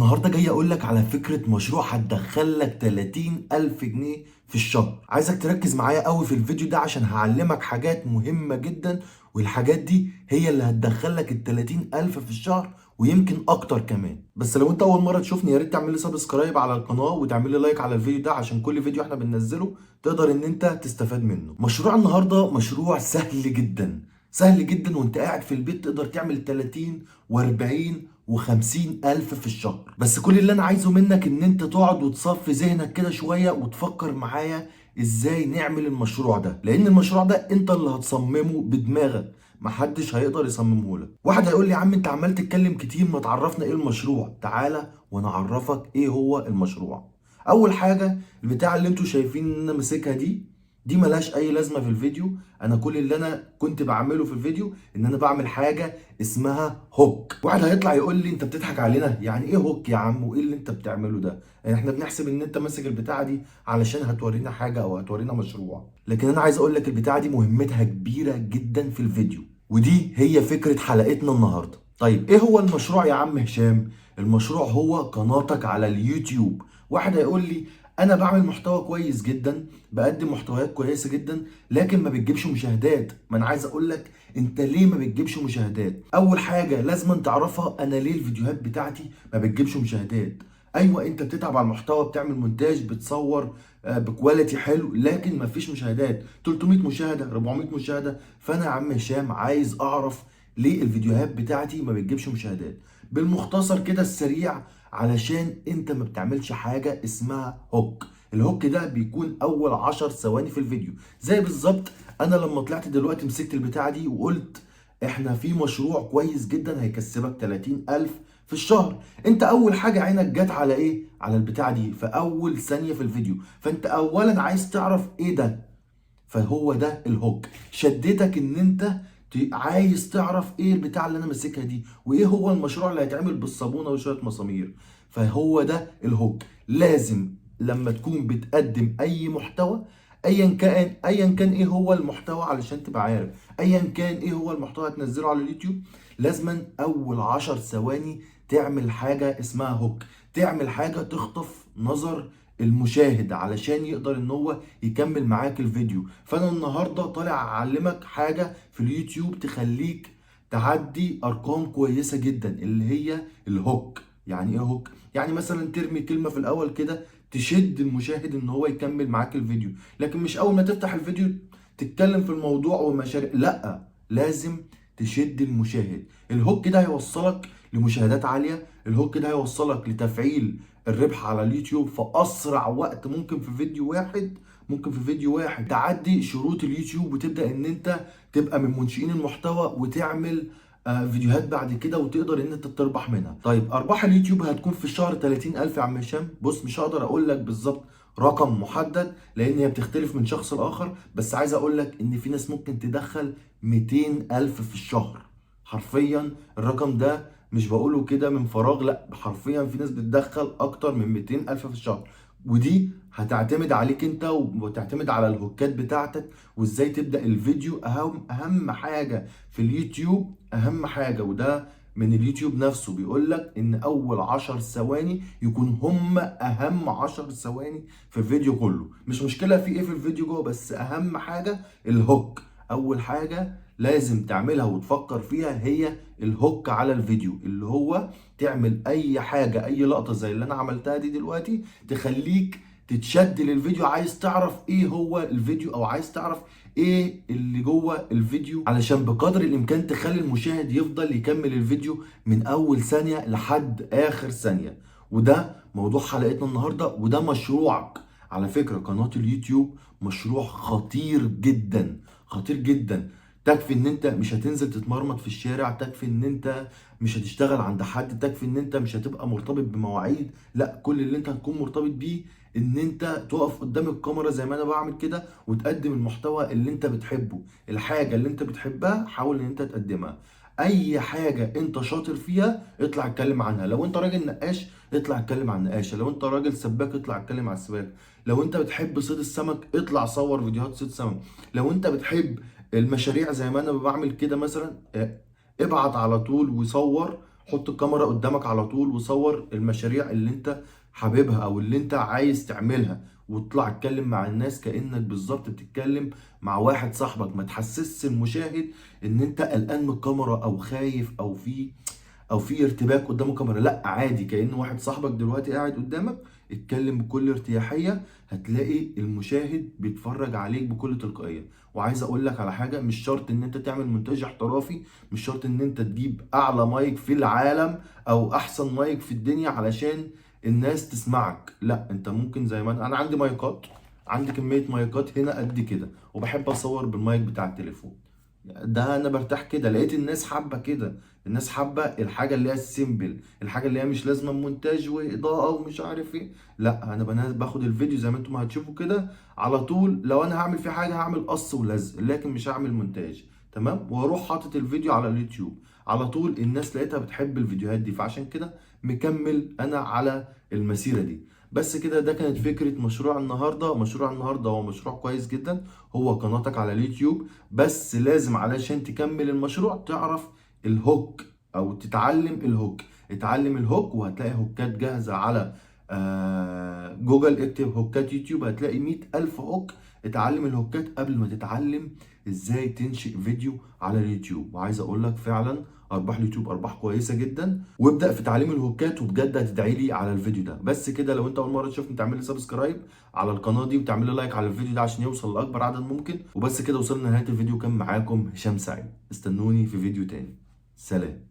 النهارده جاي اقول لك على فكره مشروع هتدخلك 30,000 جنيه في الشهر. عايزك تركز معايا قوي في الفيديو ده عشان هعلمك حاجات مهمه جدا، والحاجات دي هي اللي هتدخلك ال 30,000 في الشهر ويمكن اكتر كمان. بس لو انت اول مره تشوفني يا ريت تعمل لي سبسكرايب على القناه وتعمل لي لايك على الفيديو ده عشان كل فيديو احنا بننزله تقدر ان انت تستفاد منه. مشروع النهارده مشروع سهل جدا، سهل جدا، وانت قاعد في البيت تقدر تعمل 30 و40 و50 ألف في الشهر. بس كل اللي أنا عايزه منك إن أنت تقعد وتصفي ذهنك كده شوية وتفكر معايا إزاي نعمل المشروع ده، لأن المشروع ده أنت اللي هتصممه بدماغك، محدش هيقدر يصممه لك. واحد هيقول لي يا عم أنت عمال تتكلم كتير، ما تعرفنا إيه المشروع. تعالى وأنا أعرفك إيه هو المشروع. أول حاجة، البتاع اللي أنتوا شايفين إن أنا ماسكها دي ملهاش اي لازمه في الفيديو. انا كل اللي انا كنت بعمله في الفيديو ان انا بعمل حاجه اسمها هوك. واحد هيطلع يقول لي انت بتضحك علينا، يعني ايه هوك يا عم وايه اللي انت بتعمله ده؟ يعني احنا بنحسب ان انت ماسك البتاعه دي علشان هتورينا حاجه او هتورينا مشروع، لكن انا عايز اقول لك البتاعه دي مهمتها كبيره جدا في الفيديو، ودي هي فكره حلقتنا النهارده. طيب ايه هو المشروع يا عم هشام؟ المشروع هو قناتك على اليوتيوب. واحد هيقول لي انا بعمل محتوى كويس جدا، بقدم محتويات كويسه جدا، لكن ما بتجيبش مشاهدات. ما انا عايز اقول لك انت ليه ما بتجيبش مشاهدات. اول حاجه لازم تعرفها، انا ليه الفيديوهات بتاعتي ما بتجيبش مشاهدات. ايوه انت بتتعب على المحتوى، بتعمل مونتاج، بتصور بكواليتي حلو، لكن ما فيش مشاهدات. 300 مشاهده، 400 مشاهده. فانا يا عم هشام عايز اعرف ليه الفيديوهات بتاعتي ما بتجيبش مشاهدات. بالمختصر كده السريع، علشان انت ما بتعملش حاجه اسمها هوك. الهوك ده بيكون اول 10 ثواني في الفيديو. زي بالظبط انا لما طلعت دلوقتي مسكت البتاعه دي وقلت احنا في مشروع كويس جدا هيكسبك 30,000 في الشهر. انت اول حاجه عينك جت على ايه؟ على البتاعه دي في اول ثانيه في الفيديو. فانت اولا عايز تعرف ايه ده، فهو ده الهوك. شدتك ان انت عايز تعرف ايه البتاع اللي انا ماسكها دي، وايه هو المشروع اللي هيتعمل بالصابونه وشويه مسامير. فهو ده الهوك. لازم لما تكون بتقدم اي محتوى، ايا كان ايه هو المحتوى، علشان تبقى عارف ايا كان ايه هو المحتوى هتنزله على اليوتيوب، لازما اول 10 ثواني تعمل حاجه اسمها هوك. تعمل حاجه تخطف نظر المشاهد علشان يقدر ان هو يكمل معاك الفيديو. فانا النهارده طالع اعلمك حاجه في اليوتيوب تخليك تعدي ارقام كويسه جدا، اللي هي الهوك. يعني ايه هوك؟ يعني مثلا ترمي كلمه في الاول كده تشد المشاهد ان هو يكمل معاك الفيديو، لكن مش اول ما تفتح الفيديو تتكلم في الموضوع ومشاريع، لا، لازم تشد المشاهد. الهوك ده هيوصلك لمشاهدات عاليه، الهوك ده هيوصلك لتفعيل الربح على اليوتيوب في اسرع وقت ممكن. في فيديو واحد تعدي شروط اليوتيوب وتبدا ان انت تبقى من منشئين المحتوى وتعمل فيديوهات بعد كده وتقدر ان انت تربح منها. طيب ارباح اليوتيوب هتكون في الشهر 30,000 يا عم هشام. بص مش هقدر اقول لك بالظبط رقم محدد لان هي بتختلف من شخص لاخر، بس عايز اقول لك ان في ناس ممكن تدخل 200,000 في الشهر. حرفيا الرقم ده مش بقوله كده من فراغ، لا، حرفيا في ناس بتدخل اكتر من 200,000 في الشهر. ودي هتعتمد عليك انت وتعتمد على الهوكات بتاعتك وازاي تبدأ الفيديو. اهم حاجة في اليوتيوب، اهم حاجة، وده من اليوتيوب نفسه بيقول لك ان اول 10 ثواني يكون هم اهم 10 ثواني في الفيديو كله. مش مشكلة في ايه في الفيديو جوه، بس اهم حاجة الهوك. اول حاجة لازم تعملها وتفكر فيها هي الهوك على الفيديو، اللي هو تعمل اي حاجة، اي لقطة زي اللي انا عملتها دي دلوقتي تخليك تتشد للفيديو، عايز تعرف ايه هو الفيديو او عايز تعرف ايه اللي جوه الفيديو، علشان بقدر الامكان تخلي المشاهد يفضل يكمل الفيديو من اول ثانية لحد اخر ثانية. وده موضوع حلقتنا النهاردة، وده مشروعك. على فكرة قناة اليوتيوب مشروع خطير جدا، خطير جدا. تكفي ان انت مش هتنزل تتمرمط في الشارع، تكفي ان انت مش هتشتغل عند حد، تكفي ان انت مش هتبقى مرتبط بمواعيد. لا، كل اللي انت هتكون مرتبط بيه ان انت تقف قدام الكاميرا زي ما انا بعمل كده وتقدم المحتوى اللي انت بتحبه. الحاجة اللي انت بتحبها حاول ان انت تقدمها. اي حاجة انت شاطر فيها اطلع اتكلم عنها. لو انت راجل نقاش اطلع اتكلم عن النقاشة، لو انت راجل سباك اطلع اتكلم عن السباك، لو انت بتحب صيد السمك اطلع صور فيديوهات صيد سمك، لو انت بتحب المشاريع زي ما انا بعمل كده مثلا ابعت على طول وصور. حط الكاميرا قدامك على طول وصور المشاريع اللي انت حاببها او اللي انت عايز تعملها، واطلع اتكلم مع الناس كأنك بالظبط بتتكلم مع واحد صاحبك. ما تحسسش المشاهد ان انت قلقان من الكاميرا او خايف او في ارتباك قدام الكاميرا. لا، عادي كأن واحد صاحبك دلوقتي قاعد قدامك، اتكلم بكل ارتياحية، هتلاقي المشاهد بيتفرج عليك بكل تلقائية. وعايز اقول لك على حاجة، مش شرط ان انت تعمل مونتاج احترافي، مش شرط ان انت تجيب اعلى مايك في العالم او احسن مايك في الدنيا علشان الناس تسمعك. لا، انت ممكن زي ما انا عندي مايكات، عندي كمية مايكات هنا قد كده، وبحب اصور بالمايك بتاع التليفون. ده انا برتاح كده، لقيت الناس حابه كده. الناس حابه الحاجه اللي هي السيمبل، الحاجه اللي هي مش لازمه مونتاج واضاءه ومش عارف ايه. لا، انا باخد الفيديو زي ما انتم هتشوفوا كده على طول. لو انا هعمل فيه حاجه هعمل قص ولزق، لكن مش هعمل مونتاج. تمام، واروح حاطط الفيديو على اليوتيوب على طول. الناس لقيتها بتحب الفيديوهات دي، فعشان كده مكمل انا على المسيره دي. بس كده، ده كانت فكرة مشروع النهاردة. مشروع النهاردة هو مشروع كويس جدا، هو قناتك على اليوتيوب. بس لازم علشان تكمل المشروع تعرف الهوك او تتعلم الهوك. اتعلم الهوك وهتلاقي هوكات جاهزة على جوجل. اكتب هوكات يوتيوب هتلاقي 100,000 هوك. اتعلم الهوكات قبل ما تتعلم ازاي تنشئ فيديو على اليوتيوب. وعايز اقول لك فعلا ارباح اليوتيوب ارباح كويسه جدا. وابدا في تعليم الهوكات، وبجد هتدعي لي على الفيديو ده. بس كده، لو انت اول مره تشوفني تعمل لي سبسكرايب على القناه دي وتعمل لي لايك على الفيديو ده عشان يوصل لاكبر عدد ممكن. وبس كده وصلنا لنهايه الفيديو. كان معاكم هشام سعيد، استنوني في فيديو تاني. سلام.